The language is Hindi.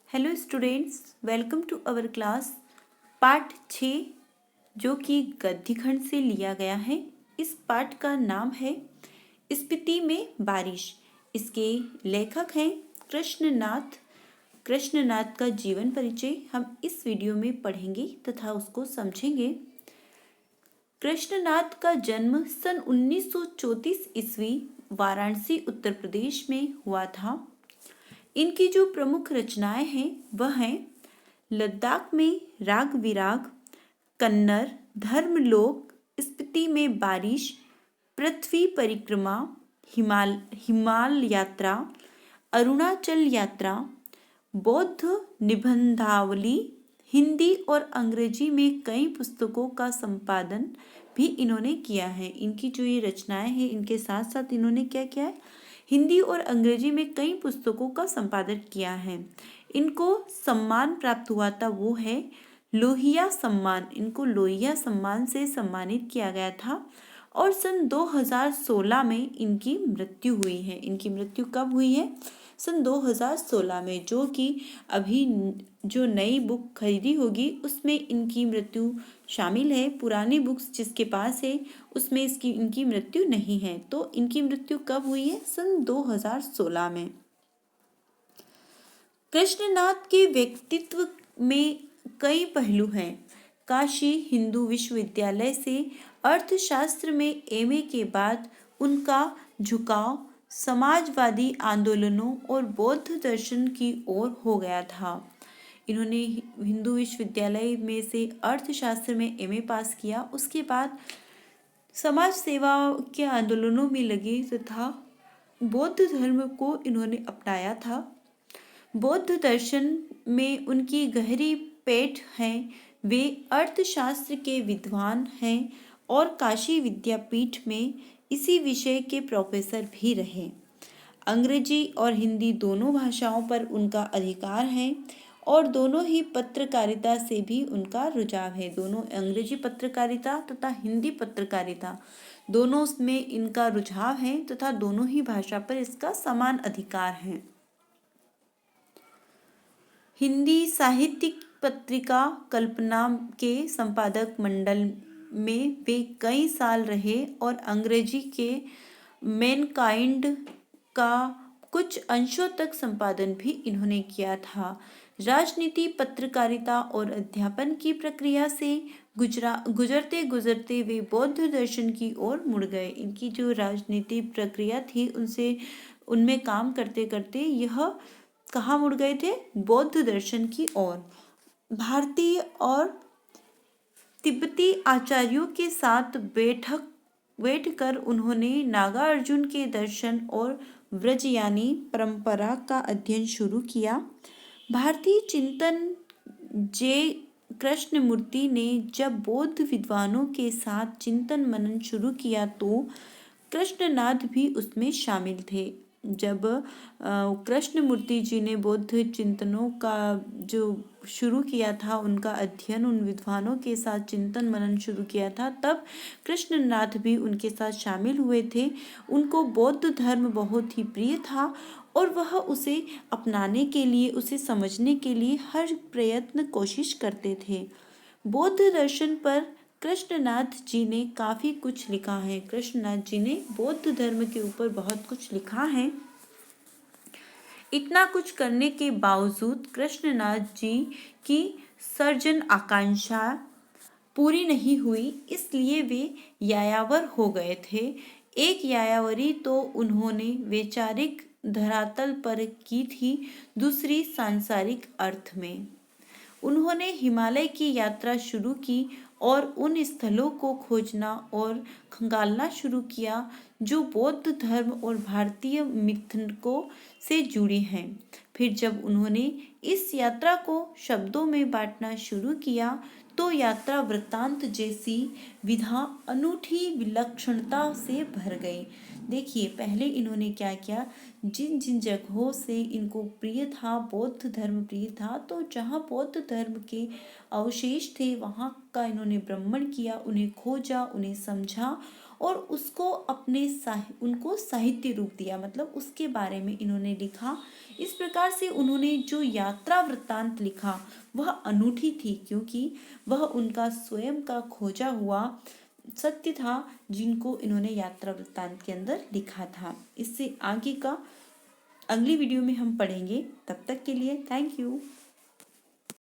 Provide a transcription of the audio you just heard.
Hello students, welcome to our class. पाठ 6 जो कि गद्य खंड से लिया गया है। इस पाठ का नाम है स्पीति में बारिश। इसके लेखक हैं कृष्णनाथ। कृष्णनाथ का जीवन परिचय हम इस वीडियो में पढ़ेंगे तथा उसको समझेंगे। कृष्णनाथ का जन्म सन 1934 ईस्वी वाराणसी उत्तर प्रदेश में हुआ था। इनकी जो प्रमुख रचनाएं हैं वह हैं लद्दाख में राग विराग, कन्नड़, धर्मलोक, स्पीति में बारिश, पृथ्वी परिक्रमा, हिमाल यात्रा, अरुणाचल यात्रा, बौद्ध निबंधावली। हिंदी और अंग्रेजी में कई पुस्तकों का संपादन भी इन्होंने किया है। इनकी जो ये रचनाएं हैं इनके साथ साथ इन्होंने क्या किया है, हिंदी और अंग्रेजी में कई पुस्तकों का संपादन किया है। इनको सम्मान प्राप्त हुआ था, वो है लोहिया सम्मान। इनको लोहिया सम्मान से सम्मानित किया गया था और सन 2016 में इनकी मृत्यु हुई है। इनकी मृत्यु कब हुई है? सन 2016 में, जो कि अभी जो नई बुक खरीदी होगी उसमें इनकी मृत्यु शामिल है। पुरानी बुक्स जिसके पास है उसमें इनकी मृत्यु नहीं है। तो इनकी मृत्यु कब हुई है? सन 2016 में। कृष्णनाथ के व्यक्तित्व में कई पहलू हैं। काशी हिंदू विश्वविद्यालय से अर्थशास्त्र में एमए के बाद उनका झुकाव समाजवादी आंदोलनों और बौद्ध दर्शन की ओर हो गया था। इन्होंने हिंदू विश्वविद्यालय में से अर्थशास्त्र में एमए पास किया। उसके बाद समाज सेवा के आंदोलनों में लगे तथा बौद्ध धर्म को इन्होंने अपनाया था। बौद्ध दर्शन में उनकी गहरी पैठ है। वे अर्थशास्त्र के विद्वान हैं और काशी विद्यापीठ में इसी विषय के प्रोफेसर भी रहे। अंग्रेजी और हिंदी दोनों भाषाओं पर उनका अधिकार है और दोनों ही पत्रकारिता से भी उनका रुझाव है। दोनों अंग्रेजी पत्रकारिता तथा हिंदी पत्रकारिता दोनों में इनका रुझाव है तथा दोनों ही भाषा पर इसका समान अधिकार है। हिंदी साहित्यिक पत्रिका कल्पना के संपादक मंडल में वे कई साल रहे और अंग्रेजी के मैनकाइंड का कुछ अंशों तक संपादन भी इन्होंने किया था। राजनीति, पत्रकारिता और अध्यापन की प्रक्रिया से गुजरते गुजरते वे बौद्ध दर्शन की ओर मुड़ गए। इनकी जो राजनीति प्रक्रिया थी उनमें काम करते करते यह कहाँ मुड़ गए थे? बौद्ध दर्शन की ओर। भारतीय और तिब्बती आचार्यों के साथ बैठकर उन्होंने नागार्जुन के दर्शन और व्रजयानी परंपरा का अध्ययन शुरू किया। भारतीय चिंतन जे कृष्णमूर्ति ने जब बौद्ध विद्वानों के साथ चिंतन मनन शुरू किया तो कृष्णनाथ भी उसमें शामिल थे। जब कृष्णमूर्ति जी ने बौद्ध चिंतनों का जो शुरू किया था, उनका अध्ययन उन विद्वानों के साथ चिंतन मनन शुरू किया था, तब कृष्णनाथ भी उनके साथ शामिल हुए थे। उनको बौद्ध धर्म बहुत ही प्रिय था और वह उसे अपनाने के लिए, उसे समझने के लिए हर प्रयत्न कोशिश करते थे। बौद्ध दर्शन पर कृष्णनाथ जी ने काफ़ी कुछ लिखा है। कृष्णनाथ जी ने बौद्ध धर्म के ऊपर बहुत कुछ लिखा है। इतना कुछ करने के बावजूद कृष्णनाथ जी की सर्जन आकांक्षा पूरी नहीं हुई, इसलिए वे यायावर हो गए थे। एक यायावरी तो उन्होंने वैचारिक धरातल पर की थी, दूसरी सांसारिक अर्थ में। उन्होंने हिमालय की यात्रा शुरू की और उन स्थलों को खोजना और खंगालना शुरू किया जो बौद्ध धर्म और भारतीय मिथकों से जुड़ी हैं। फिर जब उन्होंने इस यात्रा को शब्दों में बांटना शुरू किया तो यात्रा वृत्तांत जैसी विधा अनूठी विलक्षणता से भर गई। देखिए, पहले इन्होंने क्या किया, जिन जिन जगहों से इनको प्रिय था, बौद्ध धर्म प्रिय था, तो जहाँ बौद्ध धर्म के अवशेष थे वहाँ का इन्होंने भ्रमण किया, उन्हें खोजा, उन्हें समझा और उसको उनको साहित्य रूप दिया, मतलब उसके बारे में इन्होंने लिखा। इस प्रकार से उन्होंने जो यात्रा वृत्तांत लिखा वह अनूठी थी, क्योंकि वह उनका स्वयं का खोजा हुआ सत्य था जिनको इन्होंने यात्रा वृत्तांत के अंदर लिखा था। इससे आगे का अगली वीडियो में हम पढ़ेंगे। तब तक के लिए थैंक यू।